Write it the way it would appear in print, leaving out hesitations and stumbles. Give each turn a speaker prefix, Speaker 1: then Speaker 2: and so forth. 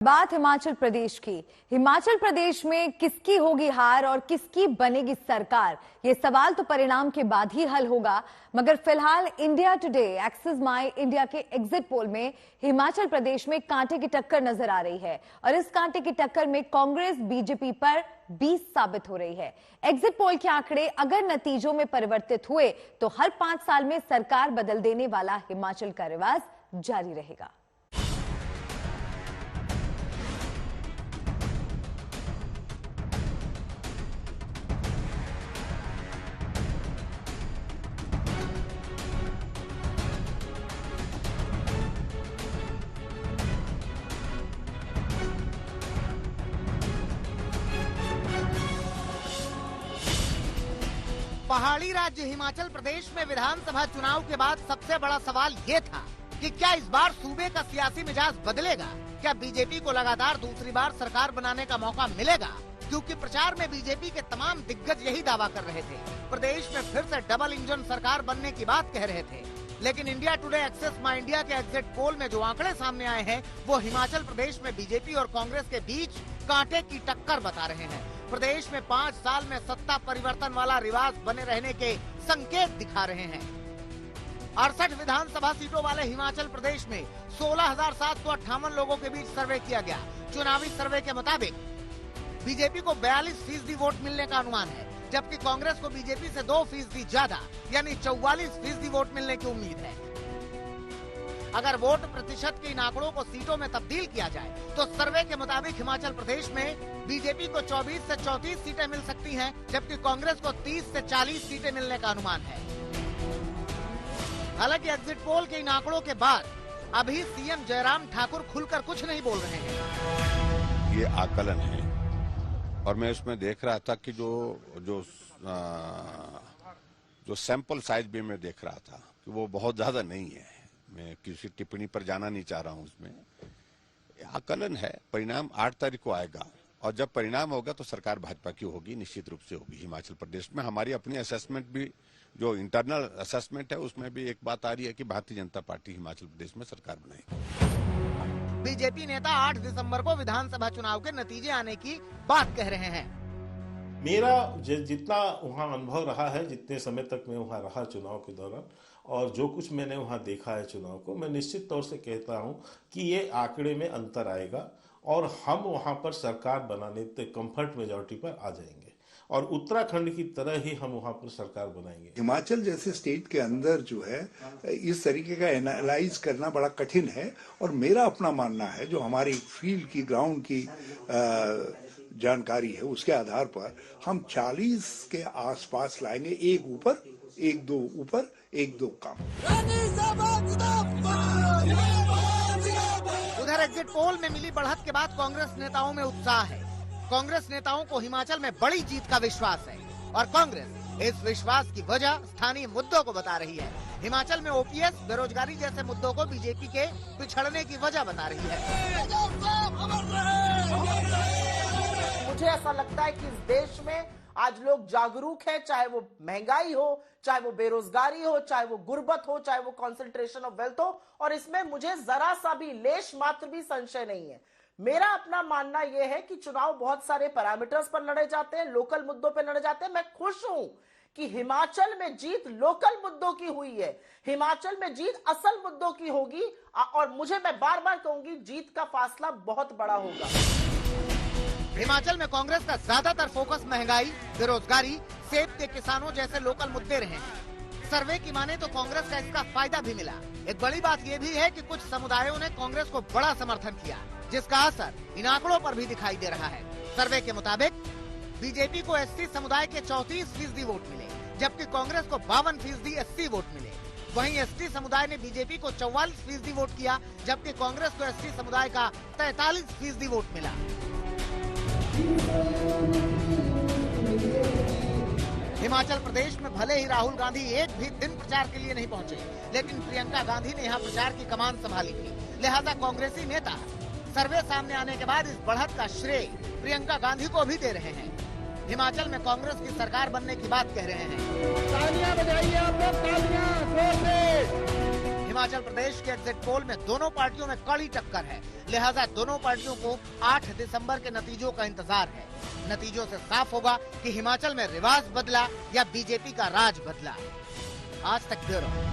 Speaker 1: बात हिमाचल प्रदेश की। हिमाचल प्रदेश में किसकी होगी हार और किसकी बनेगी सरकार, ये सवाल तो परिणाम के बाद ही हल होगा। मगर फिलहाल इंडिया टुडे एक्सिस माई इंडिया के एग्जिट पोल में हिमाचल प्रदेश में कांटे की टक्कर नजर आ रही है और इस कांटे की टक्कर में कांग्रेस बीजेपी पर 20 साबित हो रही है। एग्जिट पोल के आंकड़े अगर नतीजों में परिवर्तित हुए तो हर 5 साल में सरकार बदल देने वाला हिमाचल का रिवाज जारी रहेगा।
Speaker 2: पहाड़ी राज्य हिमाचल प्रदेश में विधानसभा चुनाव के बाद सबसे बड़ा सवाल ये था कि क्या इस बार सूबे का सियासी मिजाज बदलेगा। क्या बीजेपी को लगातार दूसरी बार सरकार बनाने का मौका मिलेगा, क्योंकि प्रचार में बीजेपी के तमाम दिग्गज यही दावा कर रहे थे। प्रदेश में फिर से डबल इंजन सरकार बनने की बात कह रहे थे, लेकिन इंडिया टुडे एक्सिस माई इंडिया के एग्जिट पोल में जो आंकड़े सामने आए हैं वो हिमाचल प्रदेश में बीजेपी और कांग्रेस के बीच कांटे की टक्कर बता रहे हैं। प्रदेश में 5 साल में सत्ता परिवर्तन वाला रिवाज बने रहने के संकेत दिखा रहे हैं। 68 विधानसभा सीटों वाले हिमाचल प्रदेश में 16,758 लोगों के बीच सर्वे किया गया। चुनावी सर्वे के मुताबिक बीजेपी को 42% वोट मिलने का अनुमान है, जबकि कांग्रेस को बीजेपी से 2% ज्यादा यानी 44% वोट मिलने की उम्मीद है। अगर वोट प्रतिशत के इन आंकड़ों को सीटों में तब्दील किया जाए तो सर्वे के मुताबिक हिमाचल प्रदेश में बीजेपी को 24 से 34 सीटें मिल सकती हैं, जबकि कांग्रेस को 30 से 40 सीटें मिलने का अनुमान है। हालांकि एग्जिट पोल के इन आंकड़ों के बाद अभी सीएम जयराम ठाकुर खुलकर कुछ नहीं बोल रहे हैं।
Speaker 3: ये आकलन है और मैं उसमें देख रहा था कि जो सैंपल साइज भी मैं देख रहा था कि वो बहुत ज्यादा नहीं है। मैं किसी टिप्पणी पर जाना नहीं चाह रहा हूं। उसमें आकलन है। परिणाम 8 तारीख को आएगा और जब परिणाम होगा तो सरकार भाजपा की होगी, निश्चित रूप से होगी। हिमाचल प्रदेश में हमारी अपनी असेसमेंट भी, जो इंटरनल असेसमेंट है, उसमें भी एक बात आ रही है कि भारतीय जनता पार्टी हिमाचल प्रदेश में सरकार बनाएगी।
Speaker 2: बीजेपी नेता 8 दिसंबर को विधानसभा चुनाव के नतीजे आने की बात कह रहे हैं।
Speaker 4: मेरा जितना वहाँ अनुभव रहा है, जितने समय तक मैं वहाँ रहा चुनाव के दौरान, और जो कुछ मैंने वहाँ देखा है चुनाव को, मैं निश्चित तौर से कहता हूँ कि ये आंकड़े में अंतर आएगा और हम वहाँ पर सरकार बनाने कंफर्ट मेजॉरिटी पर आ जाएंगे और उत्तराखंड की तरह ही हम वहाँ पर सरकार बनाएंगे।
Speaker 5: हिमाचल जैसे स्टेट के अंदर जो है इस तरीके का एनालाइज करना बड़ा कठिन है और मेरा अपना मानना है, जो हमारी फील्ड की, ग्राउंड की जानकारी है, उसके आधार पर हम 40 के आसपास लाएंगे। 1 ऊपर, 1-2 ऊपर, 1-2 कम।
Speaker 2: उधर एग्जिट पोल में मिली बढ़त के बाद कांग्रेस नेताओं में उत्साह है। कांग्रेस नेताओं को हिमाचल में बड़ी जीत का विश्वास है और कांग्रेस इस विश्वास की वजह स्थानीय मुद्दों को बता रही है। हिमाचल में ओपीएस, बेरोजगारी जैसे मुद्दों को बीजेपी के पिछड़ने की वजह बता रही है।
Speaker 6: मुझे ऐसा लगता है कि इस देश में आज लोग जागरूक हैं, चाहे वो महंगाई हो, चाहे वो बेरोजगारी हो, चाहे वो गुर्बत हो, चाहे वो कॉन्सेंट्रेशन ऑफ वेल्थ हो, और इसमें मुझे जरा सा भी लेश मात्र भी संशय नहीं है। मेरा अपना मानना यह है कि चुनाव बहुत सारे पैरामीटर्स पर लड़े जाते हैं, लोकल मुद्दों पर लड़े जाते हैं। मैं खुश हूं कि हिमाचल में जीत लोकल मुद्दों की हुई है। हिमाचल में जीत असल मुद्दों की होगी और मैं बार बार कहूंगी, जीत का फासला बहुत बड़ा होगा।
Speaker 2: हिमाचल में कांग्रेस का ज्यादातर फोकस महंगाई, बेरोजगारी, सेब के किसानों जैसे लोकल मुद्दे रहे हैं। सर्वे की माने तो कांग्रेस का इसका फायदा भी मिला। एक बड़ी बात यह भी है कि कुछ समुदायों ने कांग्रेस को बड़ा समर्थन किया, जिसका असर इन आंकड़ों पर भी दिखाई दे रहा है। सर्वे के मुताबिक बीजेपी को एससी समुदाय के 34% वोट मिले, जबकि कांग्रेस को 52% एससी वोट मिले। वहीं एसटी समुदाय ने बीजेपी को 44% वोट किया, जबकि कांग्रेस को एसटी समुदाय का 43% वोट मिला। हिमाचल प्रदेश में भले ही राहुल गांधी एक भी दिन प्रचार के लिए नहीं पहुंचे, लेकिन प्रियंका गांधी ने यहां प्रचार की कमान संभाली थी। लिहाजा कांग्रेसी नेता सर्वे सामने आने के बाद इस बढ़त का श्रेय प्रियंका गांधी को भी दे रहे हैं। हिमाचल में कांग्रेस की सरकार बनने की बात कह रहे हैं। तालियां बजाइए आप लोग, तालियां जोर से। हिमाचल प्रदेश के एग्जिट पोल में दोनों पार्टियों में कड़ी टक्कर है, लिहाजा दोनों पार्टियों को 8 दिसंबर के नतीजों का इंतजार है। नतीजों से साफ होगा कि हिमाचल में रिवाज बदला या बीजेपी का राज बदला। आज तक ब्यूरो।